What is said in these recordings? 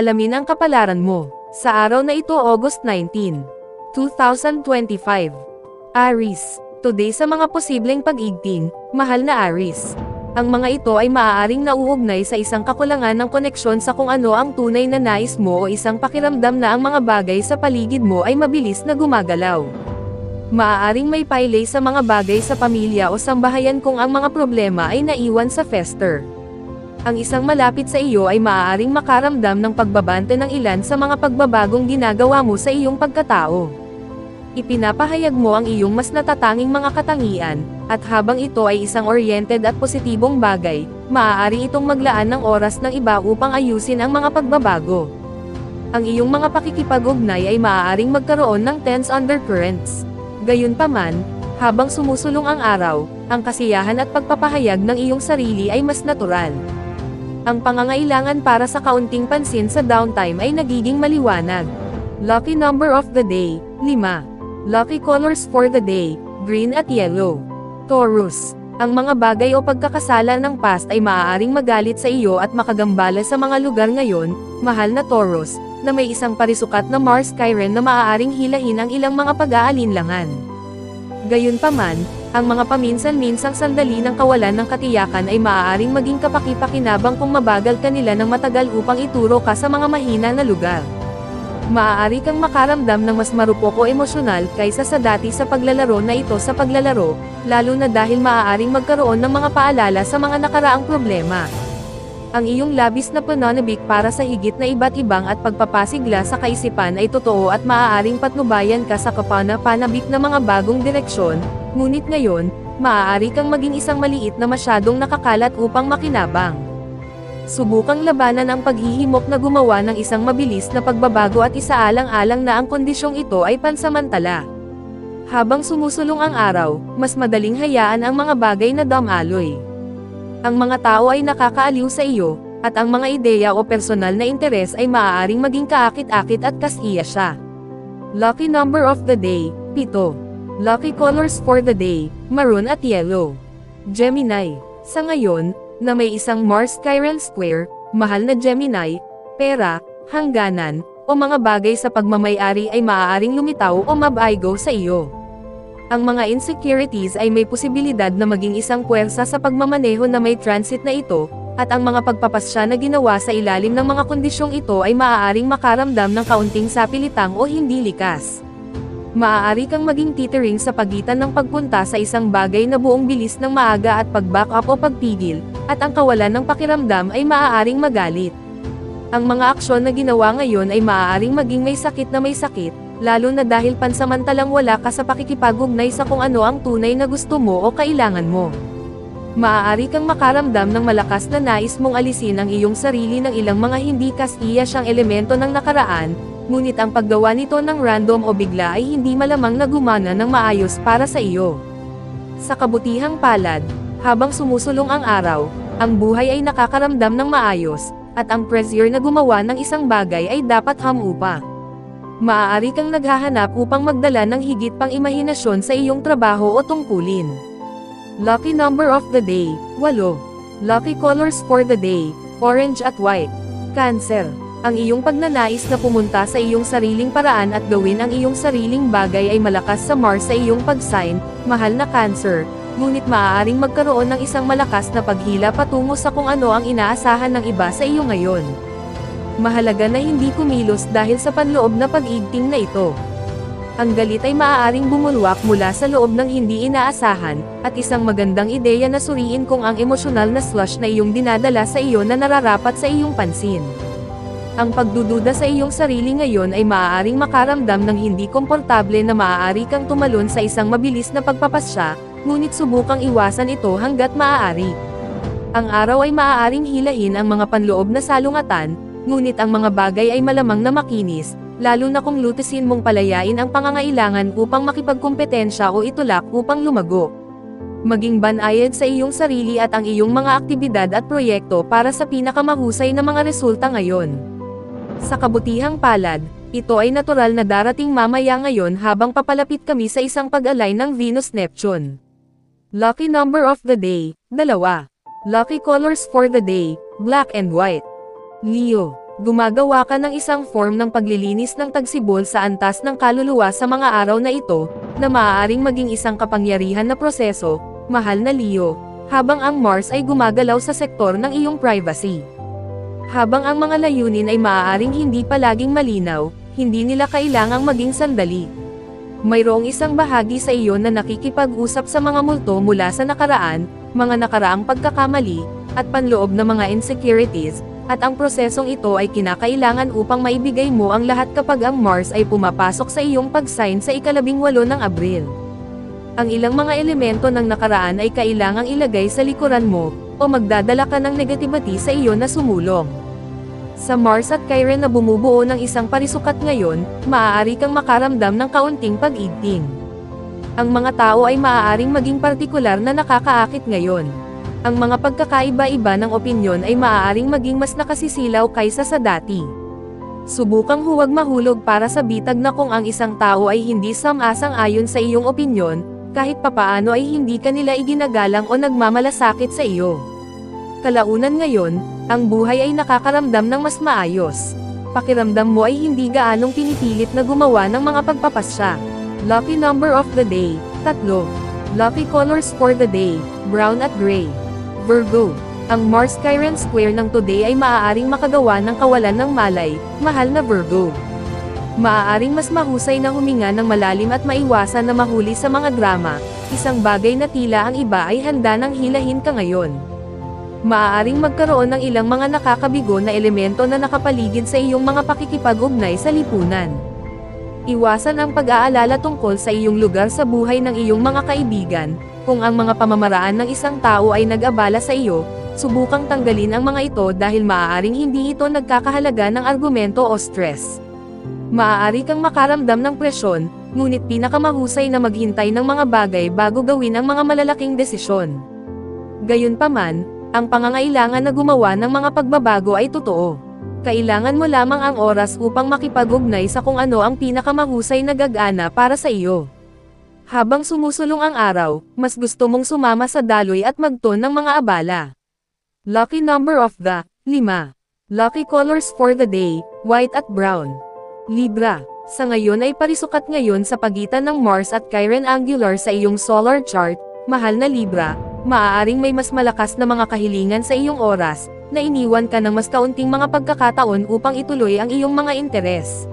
Alamin ang kapalaran mo. Sa araw na ito, August 19, 2025. Aries. Today sa mga posibleng pag-igting, mahal na Aries. Ang mga ito ay maaaring nauugnay sa isang kakulangan ng koneksyon sa kung ano ang tunay na nais mo o isang pakiramdam na ang mga bagay sa paligid mo ay mabilis na gumagalaw. Maaaring may paylay sa mga bagay sa pamilya o sambahayan kung ang mga problema ay naiwan sa fester. Ang isang malapit sa iyo ay maaaring makaramdam ng pagbabante ng ilan sa mga pagbabagong ginagawa mo sa iyong pagkatao. Ipinapahayag mo ang iyong mas natatanging mga katangian, at habang ito ay isang oriented at positibong bagay, maaari itong maglaan ng oras ng iba upang ayusin ang mga pagbabago. Ang iyong mga pakikipag-ugnay ay maaaring magkaroon ng tense undercurrents. Gayunpaman, habang sumusulong ang araw, ang kasiyahan at pagpapahayag ng iyong sarili ay mas natural. Ang pangangailangan para sa kaunting pansin sa downtime ay nagiging maliwanag. Lucky number of the day, 5. Lucky colors for the day, green at yellow. Taurus. Ang mga bagay o pagkakasala ng past ay maaaring magalit sa iyo at makagambala sa mga lugar ngayon, mahal na Taurus, na may isang parisukat na Mars Chiron na maaaring hilahin ang ilang mga pag-aalinlangan. Gayunpaman, ang mga paminsan-minsang sandali ng kawalan ng katiyakan ay maaaring maging kapaki-pakinabang kung mabagal ka nila ng matagal upang ituro ka sa mga mahina na lugar. Maaari kang makaramdam ng mas marupok o emosyonal kaysa sa dati sa paglalaro na ito sa paglalaro, lalo na dahil maaaring magkaroon ng mga paalala sa mga nakaraang problema. Ang iyong labis na pananabik para sa higit na iba't ibang at pagpapasigla sa kaisipan ay totoo at maaaring patnubayan ka sa kapana-panabik na mga bagong direksyon, ngunit ngayon, maaari kang maging isang maliit na masyadong nakakalat upang makinabang. Subukang labanan ang paghihimok na gumawa ng isang mabilis na pagbabago at isaalang-alang na ang kondisyong ito ay pansamantala. Habang sumusulong ang araw, mas madaling hayaan ang mga bagay na dumaloy. Ang mga tao ay nakakaaliw sa iyo, at ang mga ideya o personal na interes ay maaaring maging kaakit-akit at kasiya siya. Lucky number of the day, 7. Lucky colors for the day, maroon at yellow. Gemini. Sa ngayon, na may isang Mars Chiron square, mahal na Gemini, pera, hangganan, o mga bagay sa pagmamayari ay maaaring lumitaw o mabaigo sa iyo. Ang mga insecurities ay may posibilidad na maging isang puwersa sa pagmamaneho na may transit na ito, at ang mga pagpapasya na ginawa sa ilalim ng mga kondisyong ito ay maaaring makaramdam ng kaunting sapilitang o hindi likas. Maaari kang maging titering sa pagitan ng pagpunta sa isang bagay na buong bilis ng maaga at pag-back up o pagpigil, at ang kawalan ng pakiramdam ay maaaring magalit. Ang mga aksyon na ginawa ngayon ay maaaring maging may sakit, lalo na dahil pansamantalang wala ka sa pakikipag-ugnay sa kung ano ang tunay na gusto mo o kailangan mo. Maaari kang makaramdam ng malakas na nais mong alisin ang iyong sarili ng ilang mga hindi kasiya siyang elemento ng nakaraan, ngunit ang paggawa nito ng random o bigla ay hindi malamang na gumana ng maayos para sa iyo. Sa kabutihang palad, habang sumusulong ang araw, ang buhay ay nakakaramdam ng maayos, at ang pressure na gumawa ng isang bagay ay dapat hamupa. Maaari kang naghahanap upang magdala ng higit pang imahinasyon sa iyong trabaho o tungkulin. Lucky number of the day, 8. Lucky colors for the day, orange at white. Cancer. Ang iyong pagnanais na pumunta sa iyong sariling paraan at gawin ang iyong sariling bagay ay malakas sa Mars sa iyong pag-sign, mahal na Cancer, ngunit maaaring magkaroon ng isang malakas na paghila patungo sa kung ano ang inaasahan ng iba sa iyo ngayon. Mahalaga na hindi kumilos dahil sa panloob na pag-igting na ito. Ang galit ay maaaring bumulwak mula sa loob ng hindi inaasahan, at isang magandang ideya na suriin kung ang emosyonal na slush na iyong dinadala sa iyo na nararapat sa iyong pansin. Ang pagdududa sa iyong sarili ngayon ay maaaring makaramdam ng hindi komportable na maaari kang tumalon sa isang mabilis na pagpapasya, ngunit subukang iwasan ito hanggat maaari. Ang araw ay maaaring hilahin ang mga panloob na salungatan, ngunit ang mga bagay ay malamang na makinis, lalo na kung lutisin mong palayain ang pangangailangan upang makipagkumpetensya o itulak upang lumago. Maging banayad sa iyong sarili at ang iyong mga aktibidad at proyekto para sa pinakamahusay na mga resulta ngayon. Sa kabutihang palad, ito ay natural na darating mamaya ngayon habang papalapit kami sa isang pag-align ng Venus-Neptune. Lucky number of the day, 2. Lucky colors for the day, black and white. Leo. Gumagawa ka ng isang form ng paglilinis ng tagsibol sa antas ng kaluluwa sa mga araw na ito, na maaaring maging isang kapangyarihan na proseso, mahal na Leo, habang ang Mars ay gumagalaw sa sektor ng iyong privacy. Habang ang mga layunin ay maaaring hindi palaging malinaw, hindi nila kailangang maging sandali. Mayroong isang bahagi sa iyo na nakikipag-usap sa mga multo mula sa nakaraan, mga nakaraang pagkakamali, at panloob na mga insecurities, at ang prosesong ito ay kinakailangan upang maibigay mo ang lahat kapag ang Mars ay pumapasok sa iyong pag-sign sa 18 ng Abril. Ang ilang mga elemento ng nakaraan ay kailangang ilagay sa likuran mo, o magdadala ka ng negativity sa iyo na sumulong. Sa Mars at Chiron na bumubuo ng isang parisukat ngayon, maaari kang makaramdam ng kaunting pag-igting. Ang mga tao ay maaaring maging partikular na nakakaakit ngayon. Ang mga pagkakaiba-iba ng opinyon ay maaaring maging mas nakasisilaw kaysa sa dati. Subukang huwag mahulog para sa bitag na kung ang isang tao ay hindi sam-asang-ayon sa iyong opinyon, kahit papaano ay hindi ka nila iginagalang o nagmamalasakit sa iyo. Kalaunan ngayon, ang buhay ay nakakaramdam ng mas maayos. Pakiramdam mo ay hindi gaanong pinipilit na gumawa ng mga pagpapasya. Lucky number of the day, 3. Lucky colors for the day, brown at gray. Virgo, ang Mars-Chiron square ng today ay maaaring makagawa ng kawalan ng malay, mahal na Virgo. Maaaring mas mahusay na huminga ng malalim at maiwasan na mahuli sa mga drama, isang bagay na tila ang iba ay handa nang hilahin ka ngayon. Maaaring magkaroon ng ilang mga nakakabigo na elemento na nakapaligid sa iyong mga pakikipag-ugnay sa lipunan. Iwasan ang pag-aalala tungkol sa iyong lugar sa buhay ng iyong mga kaibigan. Kung ang mga pamamaraan ng isang tao ay nag-abala sa iyo, subukang tanggalin ang mga ito dahil maaaring hindi ito nagkakahalaga ng argumento o stress. Maaari kang makaramdam ng presyon, ngunit pinakamahusay na maghintay ng mga bagay bago gawin ang mga malalaking desisyon. Gayunpaman, ang pangangailangan na gumawa ng mga pagbabago ay totoo. Kailangan mo lamang ang oras upang makipag-ugnay sa kung ano ang pinakamahusay na gagana para sa iyo. Habang sumusulong ang araw, mas gusto mong sumama sa daloy at magton ng mga abala. Lucky number of the 5. Lucky colors for the day, white at brown. Libra, sa ngayon ay parisukat ngayon sa pagitan ng Mars at Chiron angular sa iyong solar chart, mahal na Libra, maaaring may mas malakas na mga kahilingan sa iyong oras, na iniwan ka ng mas kaunting mga pagkakataon upang ituloy ang iyong mga interes.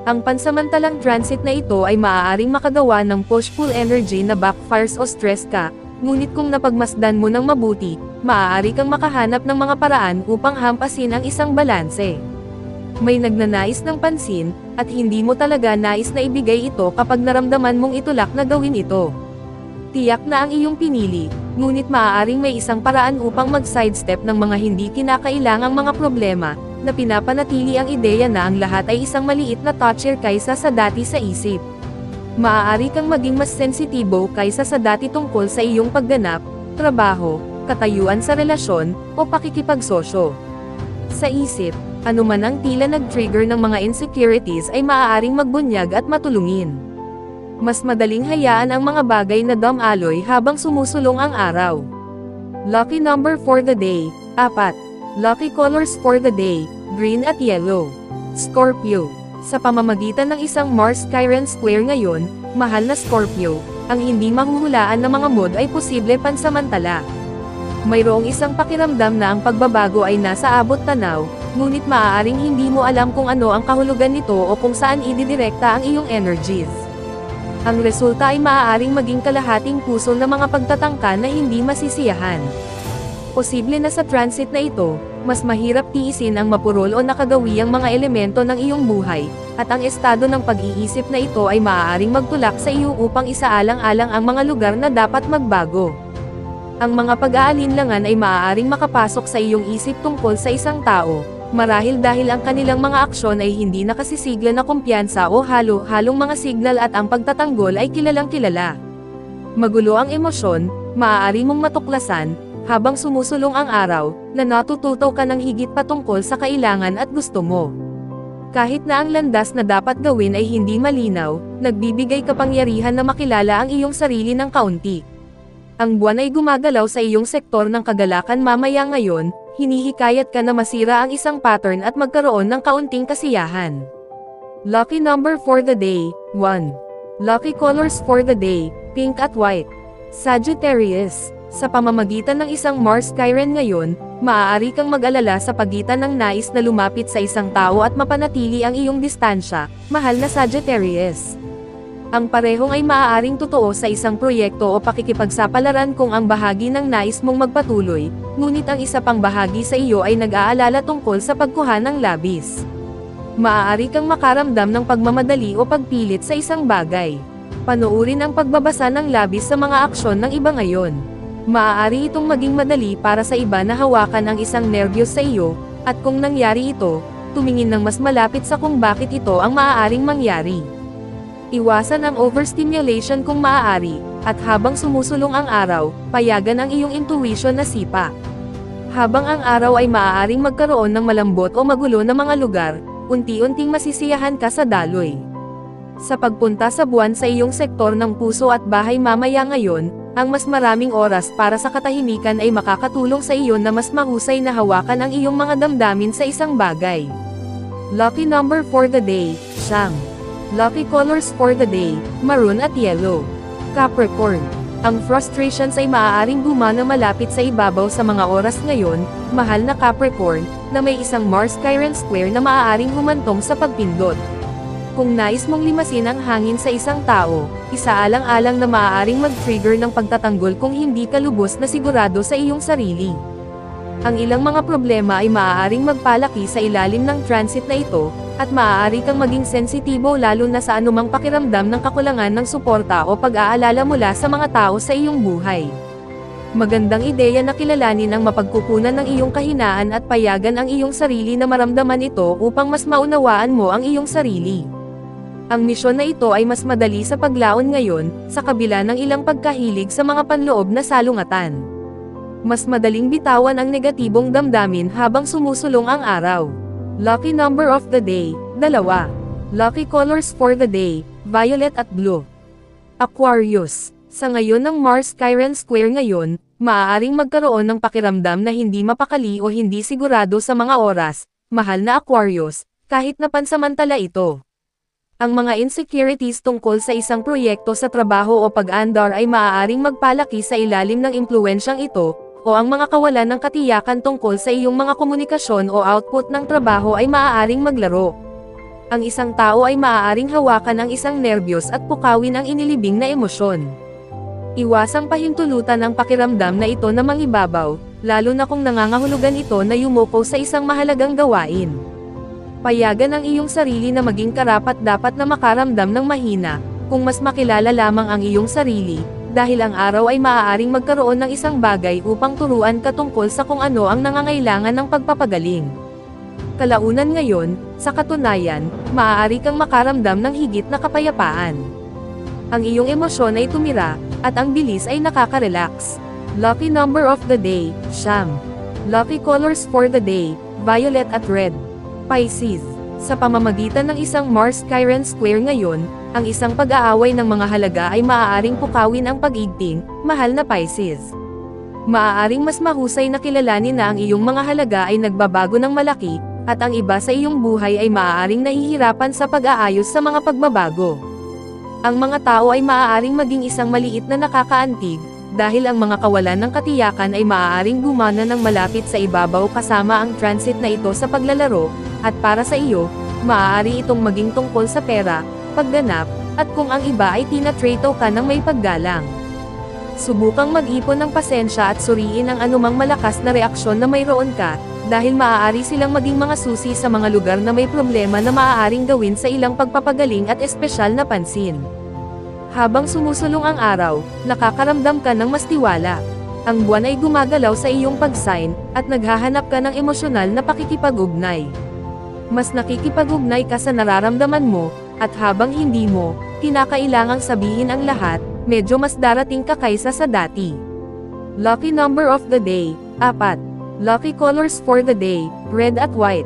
Ang pansamantalang transit na ito ay maaaring makagawa ng push-pull energy na backfires o stress ka, ngunit kung napagmasdan mo ng mabuti, maaari kang makahanap ng mga paraan upang hampasin ang isang balanse. May nagnanais ng pansin, at hindi mo talaga nais na ibigay ito kapag naramdaman mong itulak na gawin ito. Tiyak na ang iyong pinili, ngunit maaaring may isang paraan upang mag-sidestep ng mga hindi kinakailangang mga problema, na pinapanatili ang ideya na ang lahat ay isang maliit na toucher kaysa sa dati sa isip. Maaari kang maging mas sensitibo kaysa sa dati tungkol sa iyong pagganap, trabaho, katayuan sa relasyon, o pakikipagsosyo. Sa isip, anuman ang tila nag-trigger ng mga insecurities ay maaaring magbunyag at matulungin. Mas madaling hayaan ang mga bagay na dumaloy habang sumusulong ang araw. Lucky number for the day, 4. Lucky colors for the day, green at yellow. Scorpio, sa pamamagitan ng isang Mars-Chiron square ngayon, mahal na Scorpio, ang hindi mahuhulaan na mga mood ay posible pansamantala. Mayroong isang pakiramdam na ang pagbabago ay nasa abot tanaw, ngunit maaaring hindi mo alam kung ano ang kahulugan nito o kung saan ididirekta ang iyong energies. Ang resulta ay maaaring maging kalahating puso na mga pagtatangka na hindi masisiyahan. Posible na sa transit na ito, mas mahirap tiisin ang mapurol o nakagawi ang mga elemento ng iyong buhay, at ang estado ng pag-iisip na ito ay maaaring magtulak sa iyo upang isaalang-alang ang mga lugar na dapat magbago. Ang mga pag-aalinlangan ay maaaring makapasok sa iyong isip tungkol sa isang tao, marahil dahil ang kanilang mga aksyon ay hindi nakasisigla na kumpiyansa o halo-halong mga signal at ang pagtatanggol ay kilalang-kilala. Magulo ang emosyon, maaari mong matuklasan, habang sumusulong ang araw, na natututo ka ng higit patungkol sa kailangan at gusto mo. Kahit na ang landas na dapat gawin ay hindi malinaw, nagbibigay kapangyarihan na makilala ang iyong sarili ng kaunti. Ang buwan ay gumagalaw sa iyong sektor ng kagalakan mamaya ngayon, hinihikayat ka na masira ang isang pattern at magkaroon ng kaunting kasiyahan. Lucky number for the day, 1. Lucky colors for the day, pink at white. Sagittarius, sa pamamagitan ng isang Mars Chiron ngayon, maaari kang mag-alala sa pagitan ng nais na lumapit sa isang tao at mapanatili ang iyong distansya, mahal na Sagittarius. Ang parehong ay maaaring totoo sa isang proyekto o pakikipagsapalaran kung ang bahagi ng nais mong magpatuloy, ngunit ang isa pang bahagi sa iyo ay nag-aalala tungkol sa pagkuha ng labis. Maaari kang makaramdam ng pagmamadali o pagpilit sa isang bagay. Panoorin ang pagbabasa ng labis sa mga aksyon ng iba ngayon. Maaari itong maging madali para sa iba na hawakan ang isang nerbiyos sa iyo, at kung nangyari ito, tumingin ng mas malapit sa kung bakit ito ang maaaring mangyari. Iwasan ang overstimulation kung maaari, at habang sumusulong ang araw, payagan ang iyong intuition na sipa. Habang ang araw ay maaaring magkaroon ng malambot o magulo na mga lugar, unti-unting masisiyahan ka sa daloy. Sa pagpunta sa buwan sa iyong sektor ng puso at bahay mamaya ngayon, ang mas maraming oras para sa katahimikan ay makakatulong sa iyo na mas mahusay na hawakan ang iyong mga damdamin sa isang bagay. Lucky number for the day, 9. Lucky colors for the day, maroon at yellow. Capricorn, ang frustrations ay maaaring gumana malapit sa ibabaw sa mga oras ngayon, mahal na Capricorn, na may isang Mars Chiron square na maaaring humantong sa pagpindot. Kung nais mong limasin ang hangin sa isang tao, isaalang-alang na maaaring mag-trigger ng pagtatanggol kung hindi ka lubos na sigurado sa iyong sarili. Ang ilang mga problema ay maaaring magpalaki sa ilalim ng transit na ito, at maaari kang maging sensitibo lalo na sa anumang pakiramdam ng kakulangan ng suporta o pag-aalala mula sa mga tao sa iyong buhay. Magandang ideya na kilalanin ang mapagkukunan ng iyong kahinaan at payagan ang iyong sarili na maramdaman ito upang mas maunawaan mo ang iyong sarili. Ang misyon na ito ay mas madali sa paglaon ngayon, sa kabila ng ilang pagkahilig sa mga panloob na salungatan. Mas madaling bitawan ang negatibong damdamin habang sumusulong ang araw. Lucky number of the day, 2. Lucky colors for the day, violet at blue. Aquarius, sa ngayon ng Mars Chiron square ngayon, maaaring magkaroon ng pakiramdam na hindi mapakali o hindi sigurado sa mga oras, mahal na Aquarius, kahit na pansamantala ito. Ang mga insecurities tungkol sa isang proyekto sa trabaho o pag-andar ay maaaring magpalaki sa ilalim ng impluwensyang ito, o ang mga kawalan ng katiyakan tungkol sa iyong mga komunikasyon o output ng trabaho ay maaaring maglaro. Ang isang tao ay maaaring hawakan ang isang nerbiyos at pukawin ang inilibing na emosyon. Iwasang pahintulutan ang pakiramdam na ito na mangibabaw, lalo na kung nangangahulugan ito na yumuko sa isang mahalagang gawain. Payagan ang iyong sarili na maging karapat-dapat na makaramdam ng mahina, kung mas makilala lamang ang iyong sarili, dahil ang araw ay maaaring magkaroon ng isang bagay upang turuan ka tungkol sa kung ano ang nangangailangan ng pagpapagaling. Kalaunan ngayon, sa katunayan, maaari kang makaramdam ng higit na kapayapaan. Ang iyong emosyon ay tumira, at ang bilis ay nakaka-relax. Lucky number of the day, 9. Lucky colors for the day, violet at red. Pisces, sa pamamagitan ng isang Mars Chiron square ngayon, ang isang pag-aaway ng mga halaga ay maaaring pukawin ang pag-igting, mahal na Pisces. Maaaring mas mahusay na kilalanin na ang iyong mga halaga ay nagbabago ng malaki, at ang iba sa iyong buhay ay maaaring nahihirapan sa pag-aayos sa mga pagbabago. Ang mga tao ay maaaring maging isang maliit na nakakaantig, dahil ang mga kawalan ng katiyakan ay maaaring gumana ng malapit sa ibabaw kasama ang transit na ito sa paglalaro, at para sa iyo, maaari itong maging tungkol sa pera, pagganap, at kung ang iba ay tinatrato ka ng may paggalang. Subukang mag-ipon ng pasensya at suriin ang anumang malakas na reaksyon na mayroon ka, dahil maaari silang maging mga susi sa mga lugar na may problema na maaaring gawin sa ilang pagpapagaling at espesyal na pansin. Habang sumusulong ang araw, nakakaramdam ka ng mas tiwala. Ang buwan ay gumagalaw sa iyong pag-sign, at naghahanap ka ng emosyonal na pakikipag-ugnay. Mas nakikipag-ugnay ka sa nararamdaman mo, at habang hindi mo kinakailangang sabihin ang lahat, medyo mas darating ka kaysa sa dati. Lucky number of the day, 4. Lucky colors for the day, red at white.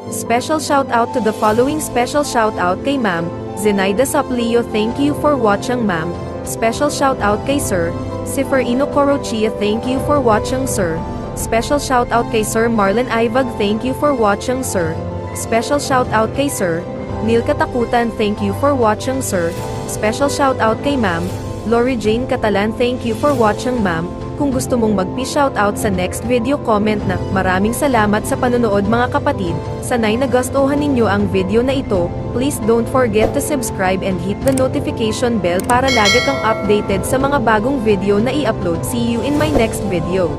Special shout out to the following. Special shout out kay Ma'am Zenaida Saplio, thank you for watching ma'am. Special shout out kay Sir Seferino Corochia, thank you for watching sir. Special shoutout kay Sir Marlon Ivag, thank you for watching sir. Special shoutout kay Sir Neil Katakutan, thank you for watching sir. Special shoutout kay Ma'am Lori Jane Catalan, thank you for watching ma'am. Kung gusto mong magpi-shoutout sa next video, comment na. Maraming salamat sa panonood mga kapatid. Sanay nagustuhan ninyo ang video na ito. Please don't forget to subscribe and hit the notification bell para lagi kang updated sa mga bagong video na i-upload. See you in my next video.